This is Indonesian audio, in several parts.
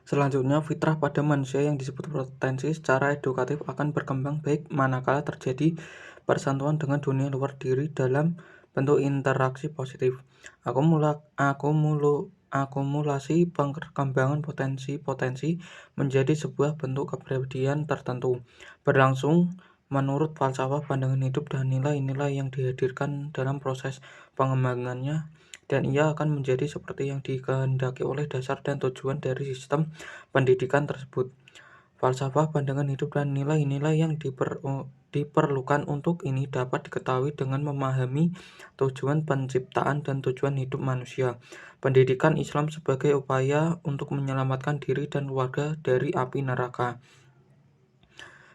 Selanjutnya, fitrah pada manusia yang disebut potensi secara edukatif akan berkembang baik manakala terjadi persentuhan dengan dunia luar diri dalam bentuk interaksi positif. Akumulasi perkembangan potensi-potensi menjadi sebuah bentuk kepribadian tertentu, berlangsung menurut falsafah pandangan hidup dan nilai-nilai yang dihadirkan dalam proses pengembangannya, dan ia akan menjadi seperti yang dikehendaki oleh dasar dan tujuan dari sistem pendidikan tersebut. Falsafah pandangan hidup dan nilai-nilai yang diperlukan untuk ini dapat diketahui dengan memahami tujuan penciptaan dan tujuan hidup manusia. Pendidikan Islam sebagai upaya untuk menyelamatkan diri dan keluarga dari api neraka.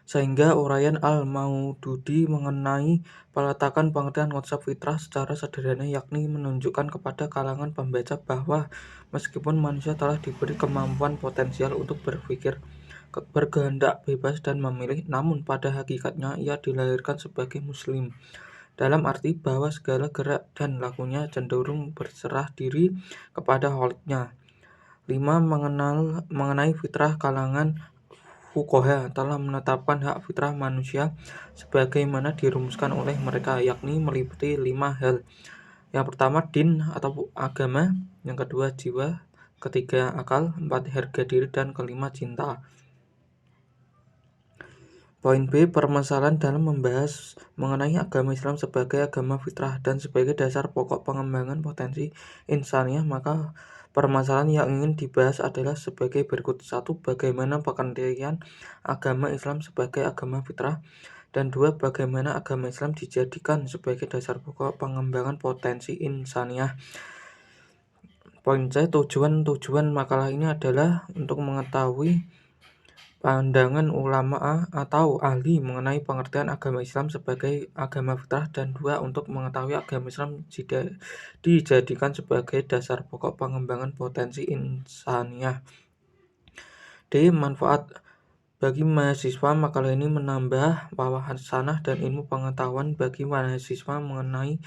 Sehingga uraian Al-Maududi mengenai peletakan pengertian konsep fitrah secara sederhana, yakni menunjukkan kepada kalangan pembaca bahwa meskipun manusia telah diberi kemampuan potensial untuk berpikir, berkehendak bebas dan memilih, namun pada hakikatnya ia dilahirkan sebagai muslim, dalam arti bahwa segala gerak dan lakunya cenderung berserah diri kepada Kholiknya. 5. Mengenai fitrah, kalangan fuqaha telah menetapkan hak fitrah manusia sebagaimana dirumuskan oleh mereka, yakni meliputi 5 hal. Yang pertama, din atau agama. Yang kedua, jiwa. Ketiga, akal. 4, harga diri. Dan kelima, cinta. Poin B. Permasalahan dalam membahas mengenai agama Islam sebagai agama fitrah dan sebagai dasar pokok pengembangan potensi insaniah, maka permasalahan yang ingin dibahas adalah sebagai berikut. 1. Bagaimana pengertian agama Islam sebagai agama fitrah. Dan 2. Bagaimana agama Islam dijadikan sebagai dasar pokok pengembangan potensi insaniah. Poin C. Tujuan makalah ini adalah untuk mengetahui pandangan ulama atau ahli mengenai pengertian agama Islam sebagai agama fitrah, dan 2. Untuk mengetahui agama Islam dijadikan sebagai dasar pokok pengembangan potensi insaniah. D. Manfaat bagi mahasiswa. Makalah ini menambah wawasan dan ilmu pengetahuan bagi mahasiswa mengenai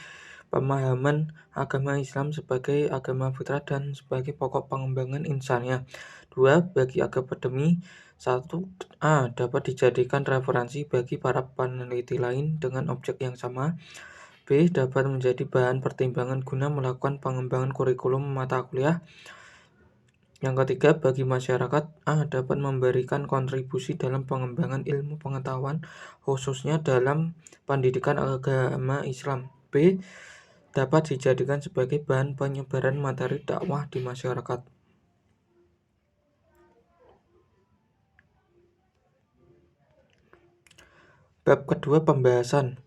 pemahaman agama Islam sebagai agama fitrah dan sebagai pokok pengembangan insaniah. 2. Bagi akademi. 1. Dapat dijadikan referensi bagi para peneliti lain dengan objek yang sama. B. Dapat menjadi bahan pertimbangan guna melakukan pengembangan kurikulum mata kuliah. Yang ketiga, bagi masyarakat. Dapat memberikan kontribusi dalam pengembangan ilmu pengetahuan, khususnya dalam pendidikan agama Islam. B. Dapat dijadikan sebagai bahan penyebaran materi dakwah di masyarakat. Bab kedua, pembahasan.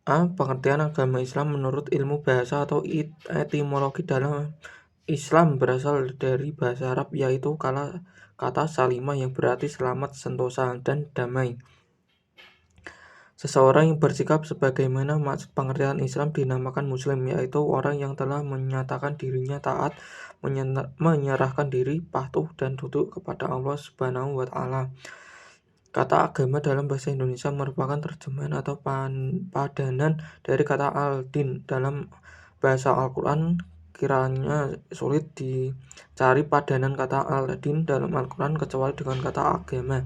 Pengertian agama Islam menurut ilmu bahasa atau etimologi. Dalam Islam berasal dari bahasa Arab, yaitu kata salima yang berarti selamat, sentosa, dan damai. Seseorang yang bersikap sebagaimana maksud pengertian Islam dinamakan muslim, yaitu orang yang telah menyatakan dirinya taat, menyerahkan diri, patuh, dan tunduk kepada Allah Subhanahu wa Ta'ala. Kata agama dalam bahasa Indonesia merupakan terjemahan atau padanan dari kata al-din. Dalam bahasa Al-Quran, kiranya sulit dicari padanan kata al-din dalam Al-Quran kecuali dengan kata agama.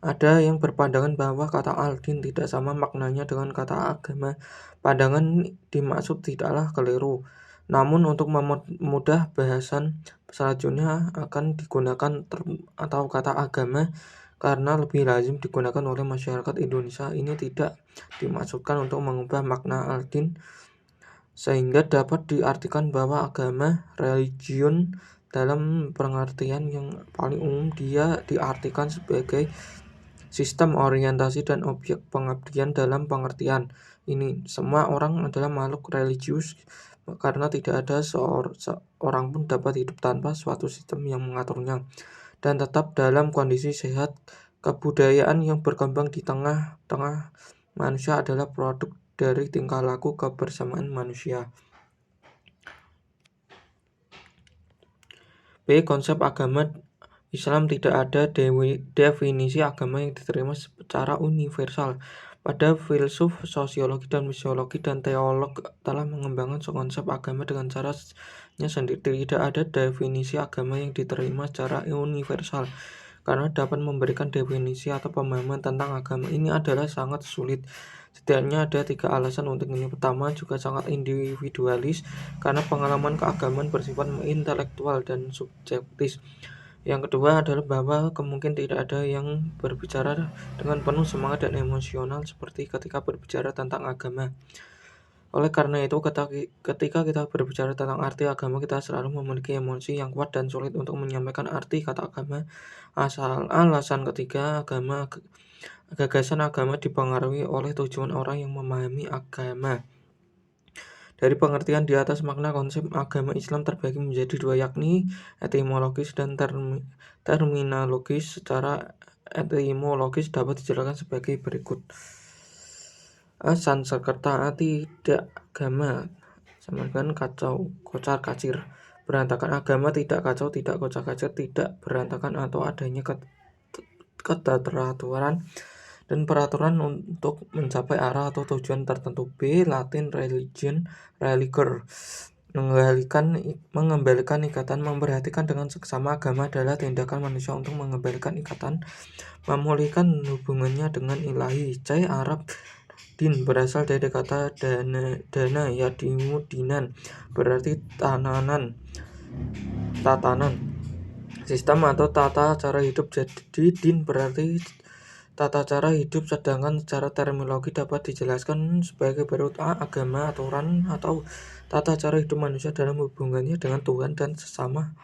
Ada yang berpandangan bahwa kata al-din tidak sama maknanya dengan kata agama. Pandangan dimaksud tidaklah keliru, namun untuk memudah bahasan selanjutnya akan digunakan term atau kata agama karena lebih lazim digunakan oleh masyarakat Indonesia. Ini tidak dimaksudkan untuk mengubah makna al-din, sehingga dapat diartikan bahwa agama, religion, dalam pengertian yang paling umum dia diartikan sebagai sistem orientasi dan objek pengabdian. Dalam pengertian ini, semua orang adalah makhluk religius karena tidak ada seorang pun dapat hidup tanpa suatu sistem yang mengaturnya dan tetap dalam kondisi sehat. Kebudayaan yang berkembang di tengah-tengah manusia adalah produk dari tingkah laku kebersamaan manusia. B. Konsep agama Islam. Tidak ada definisi agama yang diterima secara universal. Pada filsuf, sosiologi, dan misiologi dan teolog telah mengembangkan konsep agama dengan caranya sendiri. Tidak ada definisi agama yang diterima secara universal, karena dapat memberikan definisi atau pemahaman tentang agama ini adalah sangat sulit. Setidaknya ada 3 alasan untuk ini. Pertama, juga sangat individualis, karena pengalaman keagamaan bersifat intelektual dan subjektif. Yang kedua adalah bahwa kemungkinan tidak ada yang berbicara dengan penuh semangat dan emosional seperti ketika berbicara tentang agama. Oleh karena itu, ketika kita berbicara tentang arti agama, kita selalu memiliki emosi yang kuat dan sulit untuk menyampaikan arti kata agama. Alasan ketiga, gagasan agama dipengaruhi oleh tujuan orang yang memahami agama. Dari pengertian di atas, makna konsep agama Islam terbagi menjadi 2, yakni etimologis dan terminologis. Secara etimologis dapat dijelaskan sebagai berikut. Sanskerta tidak agama sama dengan kacau, kocar kacir. Berantakan agama tidak kacau, tidak kocar kacir, tidak berantakan atau adanya keteraturan dan peraturan untuk mencapai arah atau tujuan tertentu. B. Latin religion, religare, mengembalikan ikatan. Memperhatikan dengan seksama agama adalah tindakan manusia untuk mengembalikan ikatan, memulihkan hubungannya dengan ilahi. C. Arab, din, berasal dari kata dana yadimu dinan, berarti tatanan, sistem atau tata cara hidup. Jadi din berarti tata cara hidup, sedangkan secara terminologi dapat dijelaskan sebagai berikut. A. Agama, aturan atau tata cara hidup manusia dalam hubungannya dengan Tuhan dan sesama.